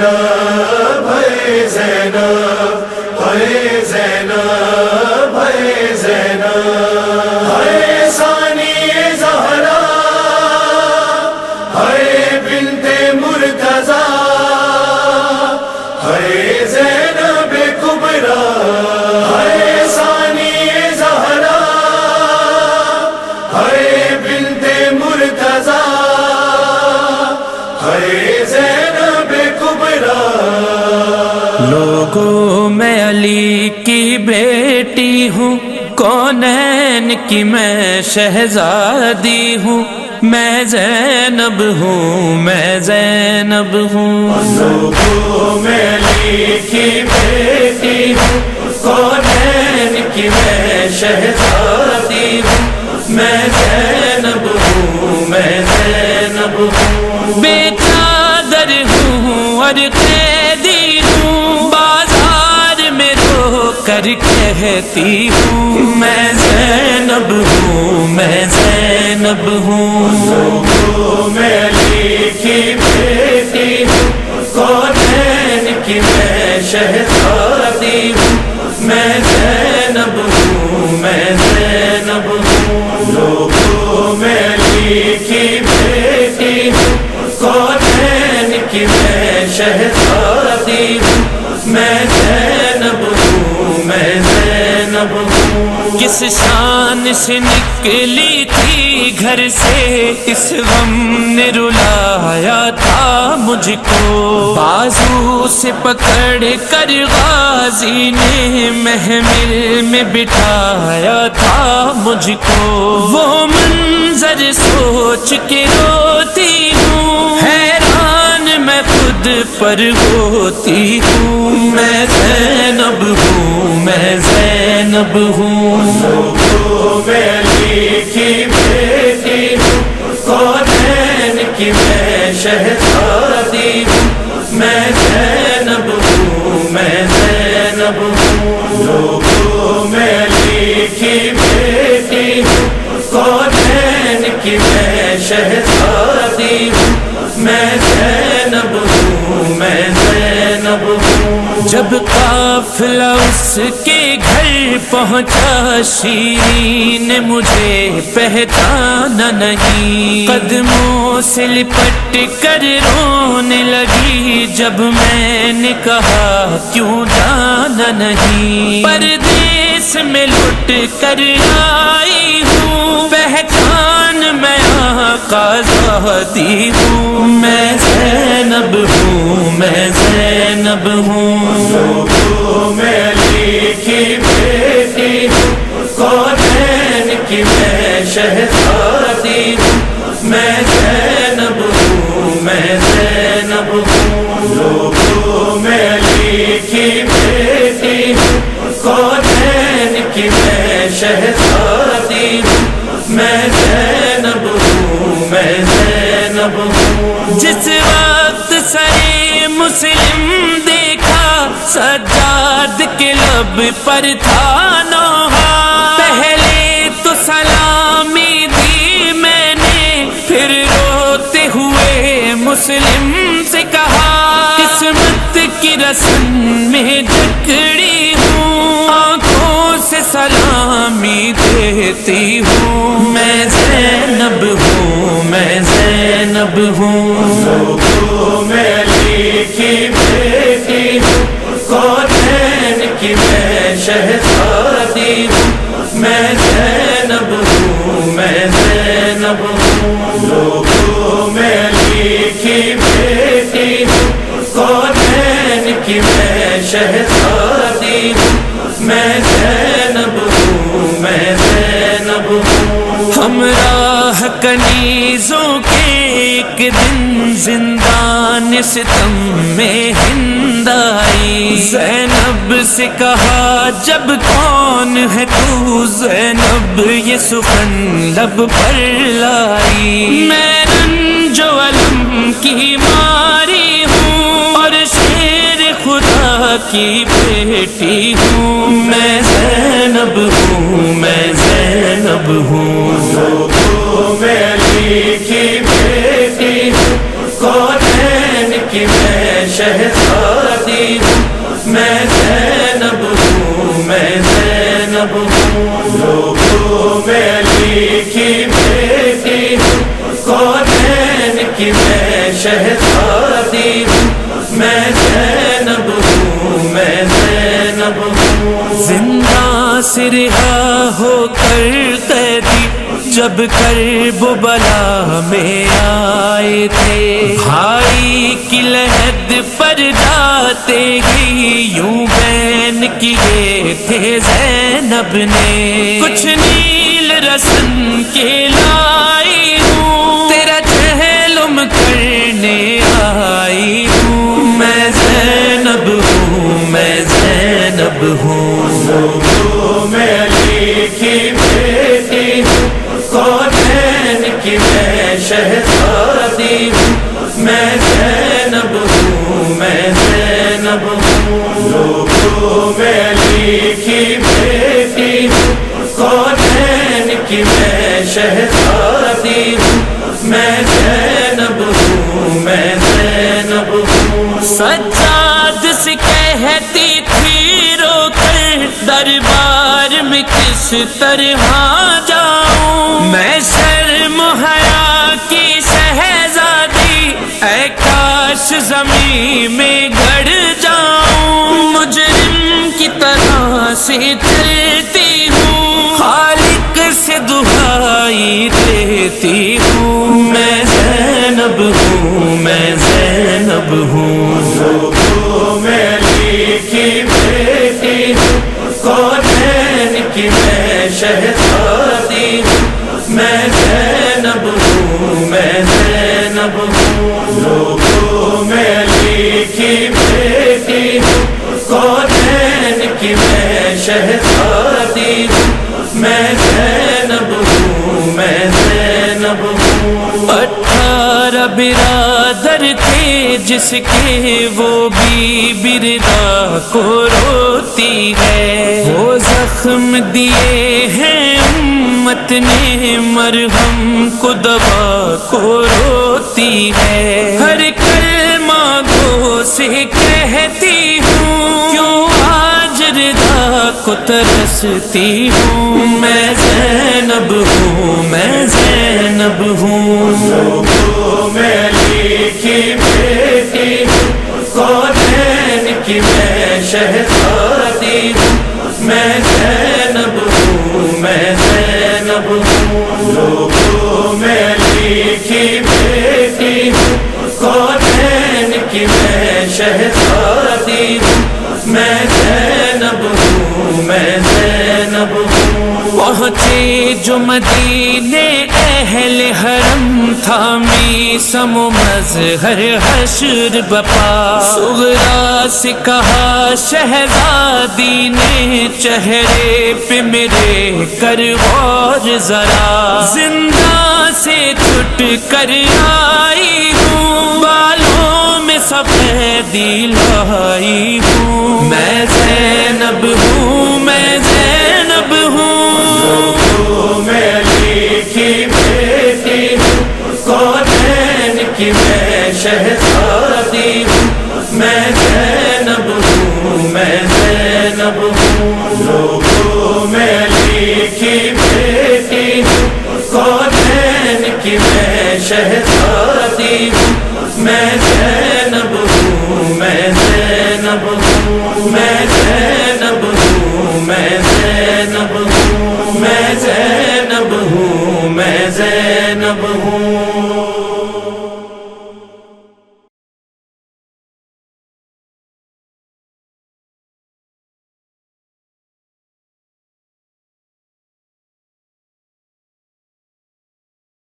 زینب ہے زینب ہے زینب ہے زینب ہے ثانی زہرا ہے بنت مرتضی ہے زینب کبریٰ ہے ثانی زہرا ہے بنت مرتضی ہے زینب کبریٰ لوگوں میں علی کی بیٹی ہوں، کونین کی میں شہزادی ہوں، میں زینب ہوں، میں زینب ہوں۔ لوگوں میں علی کی بیٹی ہوں، کونین کی میں شہزادی ہوں، میں زینب ہوں، میں زینب ہوں۔ بے چادر ہوں اور قیدی ہوں، بازار میں رو کر کہتی ہوں، میں زینب ہوں، میں زینب ہوں۔ لوگوں میں علی کی بیٹی ہوں، کونین کی میں شہزادی ہوں، میں زینب ہوں، میں زینب ہوں۔ لوگوں میں علی کی بیٹی ہوں، کونین کی میں شہزادی ہوں، میں زینب ہوں، میں زینب ہوں۔ کس شان سے نکلی تھی گھر سے، اس غم نے رلایا تھا مجھ کو، بازو سے پکڑ کر غازی نے محمل میں بٹھایا تھا مجھ کو، وہ منظر سوچ کے روتی ہوں، حیران میں خود پر ہوتی ہوں، میں زینب ہوں، میں زینب ہوں۔ لوگوں میں علی کی بیٹی ہوں، کونین کی میں شہزادی ہوں، میں زینب ہوں، میں زینب ہوں۔ لوگوں میں علی کی بیٹی ہوں، کونین کی میں شہزادی ہوں، میں زینب ہوں، میں زینب ہوں۔ جب قافلہ اس کے گھر پہنچا، شیرین نے مجھے پہچانا نہیں، قدموں سے لپٹ کر رونے لگی، جب میں نے کہا کیوں جانا نہیں، پردیس میں لٹ کر آئی ہوں، پہچان میں آقا زادی ہوں، میں زینب ہوں، میں زینب ہوں۔ لوگوں میں علی کی بیٹی ہوں، کونین کی میں شہزادی ہوں، میں زینب ہوں، میں زینب ہوں۔ لوگوں میں علی کی بیٹی ہوں، کونین کی میں شہزادی ہوں، میں زینب ہوں، میں زینب ہوں۔ جس وقت سرے مسلم دیکھا، سجاد کے لب پر تھا نوحہ، پہلے تو سلامی دی میں نے، پھر روتے ہوئے مسلم سے کہا، قسمت کی رسم میں جکڑی ہوں، آنکھوں سے سلامی دیتی ہوں، میں زینب ہوں، میں زینب ہوں۔ لوگوں میں علی کی بیٹی ہوں، کونین کی میں شہزادی ہوں، میں زینب ہوں، میں زینب ہوں۔ لوگوں میں علی کی بیٹی ہوں، کونین کی میں شہزادی ہوں، میں زینب ہوں، میں زینب ہوں۔ ہمراہ کنیزوں کے ایک دن زندان ستم میں ہند آئی، زینب سے کہا جب کون ہے تو، زینب یہ سخن لب پر لائی، میں رنج و علم کی ماری ہوں، اور شیر خدا کی بیٹی ہوں، میں زینب ہوں، میں زینب ہوں۔ لوگوں میں علی کی بیٹی ہوں، کونین کی میں شہزادی ہوں، میں زینب ہوں، میں زینب ہوں، لوگوں میں علی کی بیٹی ہوں، کونین کی میں شہزادی ہوں، میں زینب ہوں، میں زینب ہوں۔ زندہ سے رہا ہو کر قیدی جب کربلا میں آئے تھے، بھائی کی لحد پر جاتے ہی یوں بین کیے تھے زینب نے، کچھ نیل رسن کے لائی ہوں، تیرا چہلم کرنے آئی ہوں، میں زینب ہوں، میں زینب ہوں، لوگوں میں علی کی بیٹی ہوں، کونین کی میں شہزادی ہوں، میں زینب ہوں، میں زینب ہوں، لوگوں میں علی کی بیٹی ہوں، کونین کی میں شہزادی ہوں، میں زینب ہوں، میں زینب ہوں۔ سجاد سے کہتی تھی رو کر دربار میں کس طرح جاؤں، میں شرم و حیا کی شہزادی، اے کاش زمین میں گڑ جاؤں، مجرم کی طرح سے چلتی ہوں، خالق سے دعائی دیتی ہوں، میں زینب ہوں، میں زینب ہوں، لوگوں میں علی کی بیٹی ہوں، کونین کی میں شہزادی ہوں، میں زینب ہوں، میں زینب ہوں، لوگوں میں علی کی بیٹی ہوں، کونین کی میں شہزادی ہوں، میں زینب ہوں، میں زینب ہوں۔ 18 برادر تھے جس کے وہ بی بردا کو روتی ہے، وہ زخم دیے ہیں امت نے مرہم کو دوا کو روتی ہے، ہر کلمہ گو سے کہتی ہوں، کیوں آج ردا کو ترستی ہوں، میں زینب ہوں، میں زینب ہوں، لوگوں میں علی کی بیٹی ہوں، کونین کی میں شہزادی ہوں، میں زینب ہوں، میں زینب ہوں، لوگوں میں علی کی بیٹی ہوں، کونین کی میں شہزادی ہوں، میں زینب ہوں، میں زینب ہوں۔ پہنچے جو مدینے اہل حرم، تھامی سم و مظہر حشر بپا، صغرا سے کہا شہزادی نے، چہرے پہ میرے کر غور ذرا، زندہ سے چھٹ کر آئی ہوں، بالوں میں سفیدی لائی ہوں، میں زینب ہوں، میں زینب ہوں، لوگوں میں علی کی بیٹی ہوں، کونین کی میں شہزادی ہوں، میں زینب ہوں، میں زینب ہوں، لوگوں میں علی کی بیٹی ہوں، کونین کی میں شہزادی ہوں،